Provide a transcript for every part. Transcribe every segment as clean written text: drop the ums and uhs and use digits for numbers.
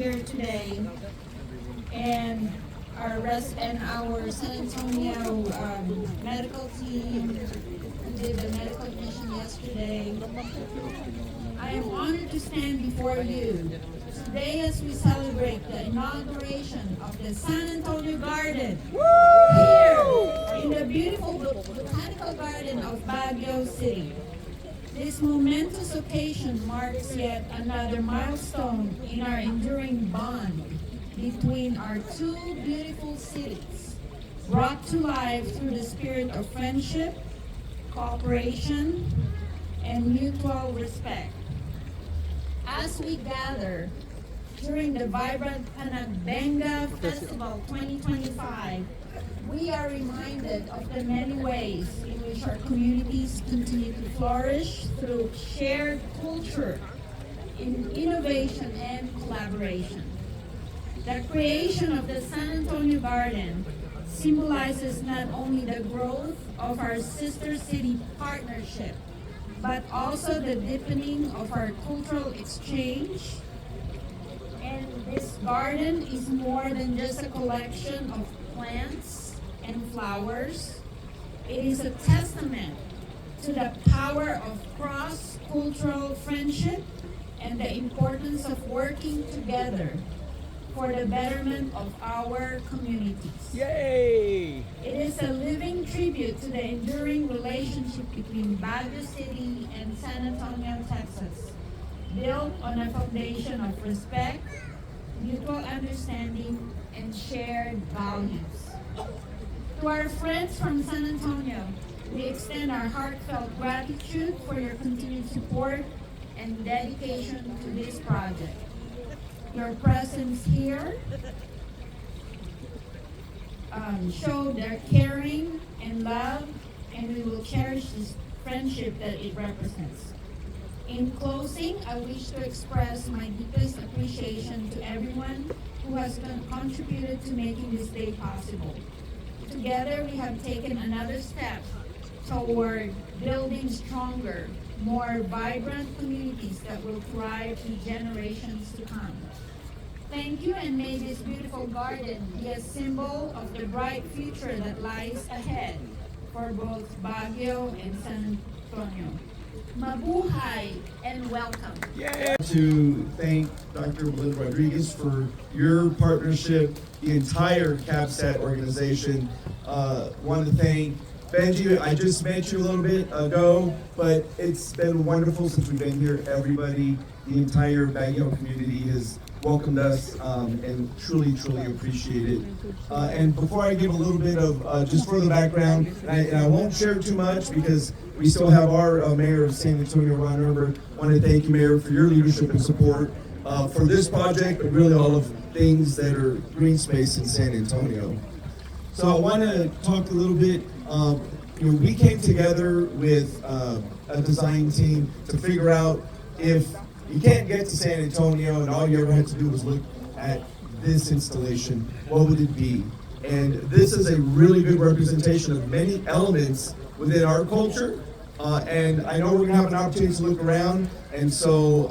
here today, and our San Antonio medical team who did the medical admission yesterday. I am honored to stand before you today as we celebrate the inauguration of the San Antonio Garden here in the beautiful Botanical Garden of Baguio City. This momentous occasion marks yet another milestone in our enduring bond between our two beautiful cities, brought to life through the spirit of friendship, cooperation, and mutual respect. As we gather during the vibrant Panagbenga Festival 2025, we are reminded of the many ways in which our communities continue to flourish through shared culture, innovation, and collaboration. The creation of the San Antonio Garden symbolizes not only the growth of our sister city partnership, but also the deepening of our cultural exchange. And this garden is more than just a collection of plants and flowers. It is a testament to the power of cross-cultural friendship and the importance of working together for the betterment of our communities. Yay! It is a living tribute to the enduring relationship between Baguio City and San Antonio, Texas, built on a foundation of respect, mutual understanding, and shared values. To our friends from San Antonio, we extend our heartfelt gratitude for your continued support and dedication to this project. Your presence here showed their caring and love, and we will cherish this friendship that it represents. In closing, I wish to express my deepest appreciation to everyone who has contributed to making this day possible. Together, we have taken another step toward building stronger, more vibrant communities that will thrive in generations to come. Thank you, and may this beautiful garden be a symbol of the bright future that lies ahead for both Baguio and San Antonio. Mabuhay and welcome. Yay! To thank Dr. Belinda Rodriguez for your partnership, the entire CAPSAT organization. Want to thank Benji. I just met you a little bit ago, but it's been wonderful since we've been here. Everybody, the entire Baguio community has welcomed us and truly appreciate it. And before I give a little bit of just further background, and I won't share too much because we still have our Mayor of San Antonio, Ron Erber. I want to thank you, Mayor, for your leadership and support for this project, but really all of things that are green space in San Antonio. So I want to talk a little bit. We came together with a design team to figure out if you can't get to San Antonio and all you ever had to do was look at this installation, what would it be? And this is a really good representation of many elements within our culture. And I know we're gonna have an opportunity to look around. And so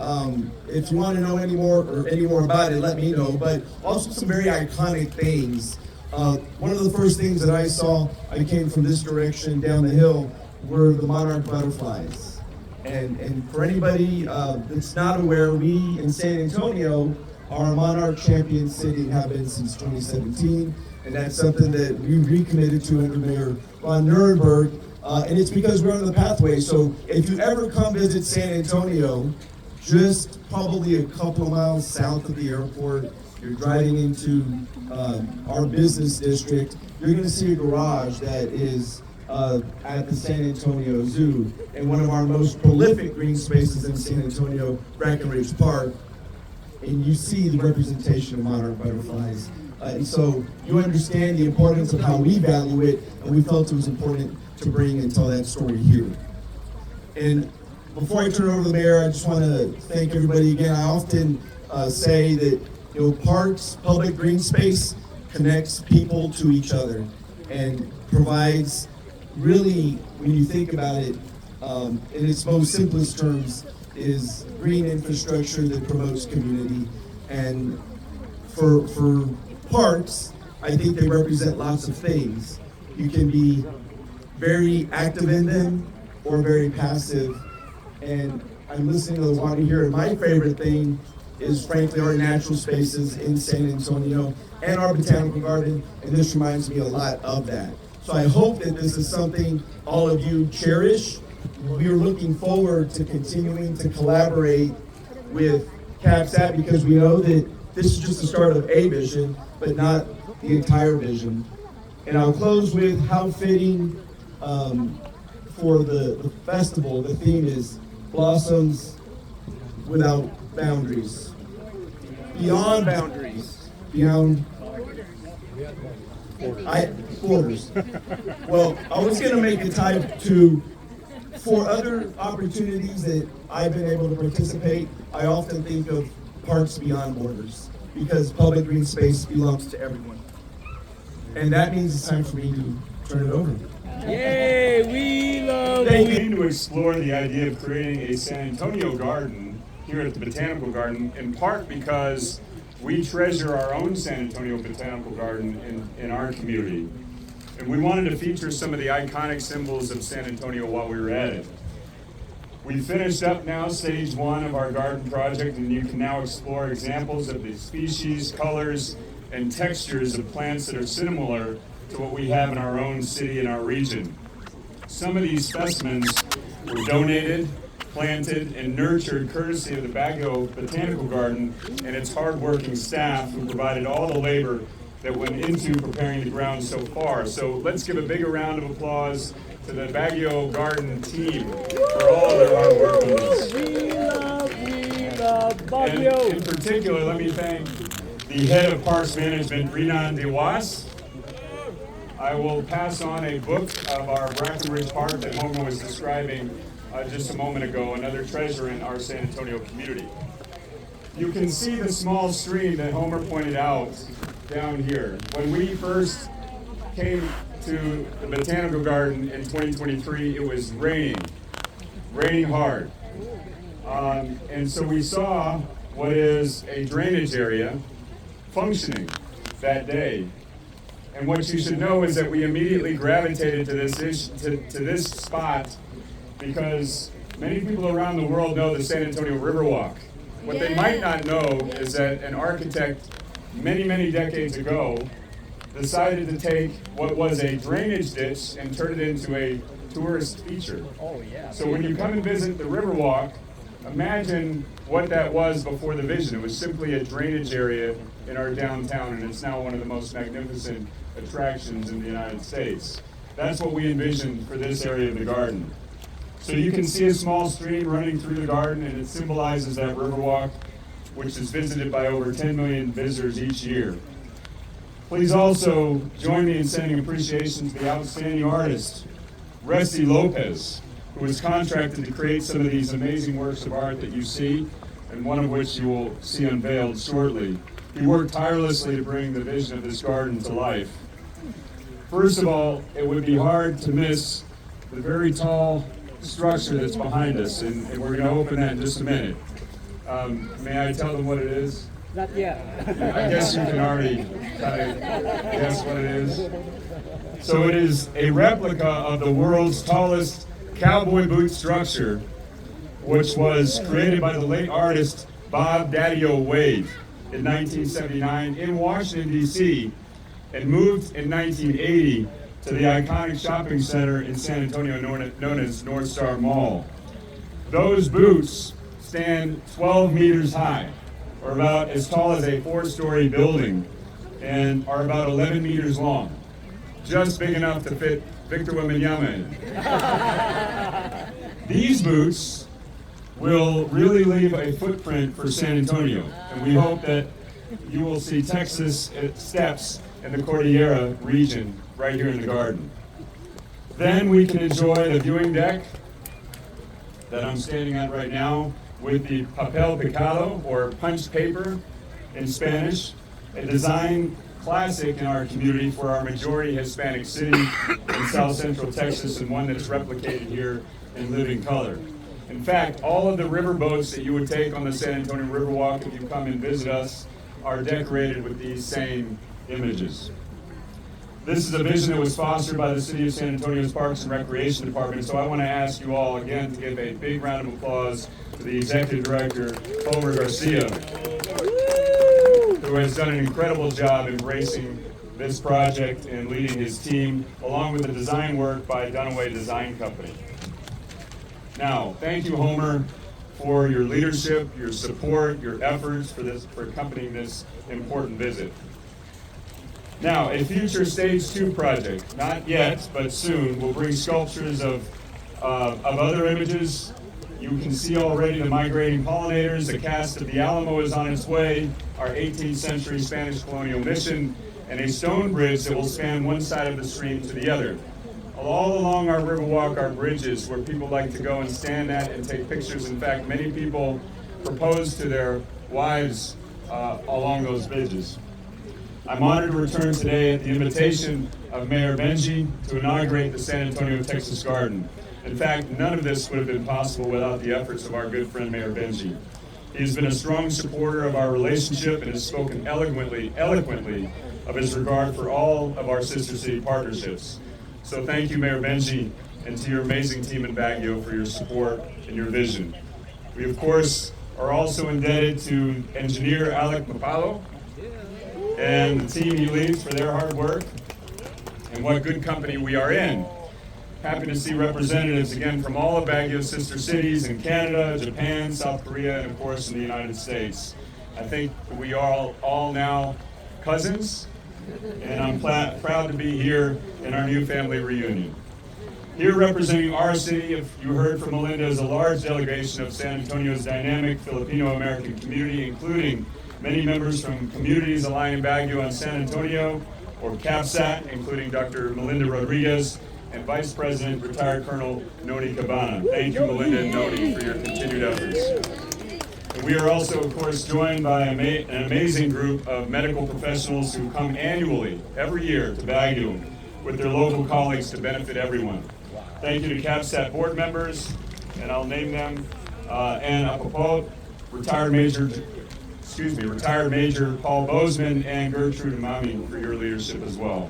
if you want to know any more about it, let me know. But also some very iconic things. One of the first things that I saw, I came from this direction down the hill, were the monarch butterflies. And for anybody that's not aware, we in San Antonio are a monarch champion city and have been since 2017. And that's something that we recommitted to under Mayor Ron Nuremberg. And it's because we're on the pathway. So if you ever come visit San Antonio, just probably a couple of miles south of the airport, you're driving into our business district, you're gonna see a garage that is at the San Antonio Zoo, and one of our most prolific green spaces in San Antonio, Brackenridge Park, and you see the representation of monarch butterflies. And so you understand the importance of how we value it, and we felt it was important to bring and tell that story here. And before I turn it over to the mayor, I just want to thank everybody again. I often say that parks, public green space connects people to each other and provides really, when you think about it, in its most simplest terms, is green infrastructure that promotes community. And for parks, I think they represent lots of things. You can be very active in them or very passive. And I'm listening to Wanda here, and my favorite thing is frankly our natural spaces in San Antonio and our Botanical Garden, and this reminds me a lot of that. So I hope that this is something all of you cherish. We are looking forward to continuing to collaborate with CAPSAT because we know that this is just the start of a vision, but not the entire vision. And I'll close with how fitting for the festival. The theme is Blossoms Without Boundaries. Beyond boundaries. Beyond borders. Well, I was going to make a type to, for other opportunities that I've been able to participate, I often think of parks beyond borders because public green space belongs to everyone. And that means it's time for me to turn it over. Yay, we love Thank you. To explore the idea of creating a San Antonio garden here at the Botanical Garden, in part because we treasure our own San Antonio Botanical Garden in our community. And we wanted to feature some of the iconic symbols of San Antonio while we were at it. We finished up now stage 1 of our garden project, and you can now explore examples of the species, colors, and textures of plants that are similar to what we have in our own city and our region. Some of these specimens were donated, planted, and nurtured courtesy of the Baguio Botanical Garden and its hardworking staff who provided all the labor that went into preparing the ground so far. So let's give a bigger round of applause to the Baguio Garden team for all their hard work on this. We love Baguio. And in particular, let me thank the head of Parks Management, Renan DeWas. I will pass on a book of our Brackenridge Park that Homer was describing just a moment ago, another treasure in our San Antonio community. You can see the small stream that Homer pointed out down here. When we first came to the Botanical Garden in 2023, it was raining hard. And so we saw what is a drainage area functioning that day. And what you should know is that we immediately gravitated to this spot because many people around the world know the San Antonio Riverwalk. What they might not know is that an architect many, many decades ago decided to take what was a drainage ditch and turn it into a tourist feature. Oh, yeah. So when you come and visit the Riverwalk, imagine what that was before the vision. It was simply a drainage area in our downtown, and it's now one of the most magnificent attractions in the United States. That's what we envisioned for this area of the garden. So you can see a small stream running through the garden, and it symbolizes that Riverwalk, which is visited by over 10 million visitors each year. Please also join me in sending appreciation to the outstanding artist, Resty Lopez, who was contracted to create some of these amazing works of art that you see, and one of which you will see unveiled shortly. He worked tirelessly to bring the vision of this garden to life. First of all, it would be hard to miss the very tall structure that's behind us, and we're going to open that in just a minute. May I tell them what it is? Not yet. I guess you can already kind of guess what it is. So it is a replica of the world's tallest cowboy boot structure, which was created by the late artist Bob Daddy-O Wade in 1979 in Washington, D.C., and moved in 1980 to the iconic shopping center in San Antonio known as North Star Mall. Those boots stand 12 meters high, or about as tall as a 4-story building, and are about 11 meters long, just big enough to fit Victor Wembanyama in. These boots will really leave a footprint for San Antonio, and we hope that you will see Texas steps in the Cordillera region right here in the garden. Then we can enjoy the viewing deck that I'm standing on right now with the papel picado, or punched paper in Spanish, a design classic in our community for our majority Hispanic city in South Central Texas, and one that's replicated here in living color. In fact, all of the river boats that you would take on the San Antonio Riverwalk if you come and visit us are decorated with these same images. This is a vision that was fostered by the City of San Antonio's Parks and Recreation Department, so I want to ask you all again to give a big round of applause to the Executive Director, Homer Garcia, who has done an incredible job embracing this project and leading his team, along with the design work by Dunaway Design Company. Now, thank you, Homer, for your leadership, your support, your efforts for accompanying this important visit. Now, a future Stage 2 project, not yet, but soon, will bring sculptures of other images. You can see already the migrating pollinators, the cast of the Alamo is on its way, our 18th century Spanish colonial mission, and a stone bridge that will span one side of the stream to the other. All along our Riverwalk are bridges where people like to go and stand at and take pictures. In fact, many people propose to their wives along those bridges. I'm honored to return today at the invitation of Mayor Benji to inaugurate the San Antonio, Texas Garden. In fact, none of this would have been possible without the efforts of our good friend Mayor Benji. He has been a strong supporter of our relationship and has spoken eloquently of his regard for all of our sister city partnerships. So thank you, Mayor Benji, and to your amazing team in Baguio for your support and your vision. We, of course, are also indebted to engineer Alec Mapalo and the team he leads for their hard work, and what good company we are in. Happy to see representatives again from all of Baguio's sister cities in Canada, Japan, South Korea, and of course in the United States. I think we are all now cousins, and I'm proud to be here in our new family reunion. Here representing our city, if you heard from Melinda, is a large delegation of San Antonio's dynamic Filipino-American community, including many members from communities aligning Baguio and San Antonio, or CAPSAT, including Dr. Melinda Rodriguez, and Vice President, retired Colonel Noni Cabana. Thank you, Melinda and Noni, for your continued efforts. And we are also, of course, joined by an amazing group of medical professionals who come annually, every year, to Baguio with their local colleagues to benefit everyone. Thank you to CAPSAT board members, and I'll name them, Ann Apopot, retired Major Paul Bozeman, and Gertrude Amami for your leadership as well.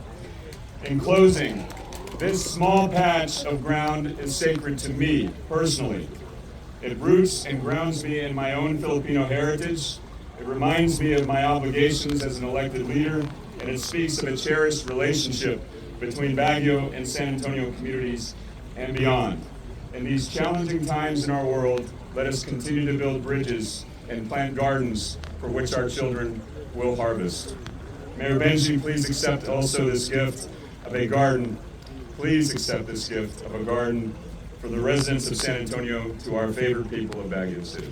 In closing, this small patch of ground is sacred to me personally. It roots and grounds me in my own Filipino heritage. It reminds me of my obligations as an elected leader, and it speaks of a cherished relationship between Baguio and San Antonio communities and beyond. In these challenging times in our world, let us continue to build bridges and plant gardens for which our children will harvest. Mayor Benji, please accept also this gift of a garden. Please accept this gift of a garden for the residents of San Antonio, to our favorite people of Baguio City.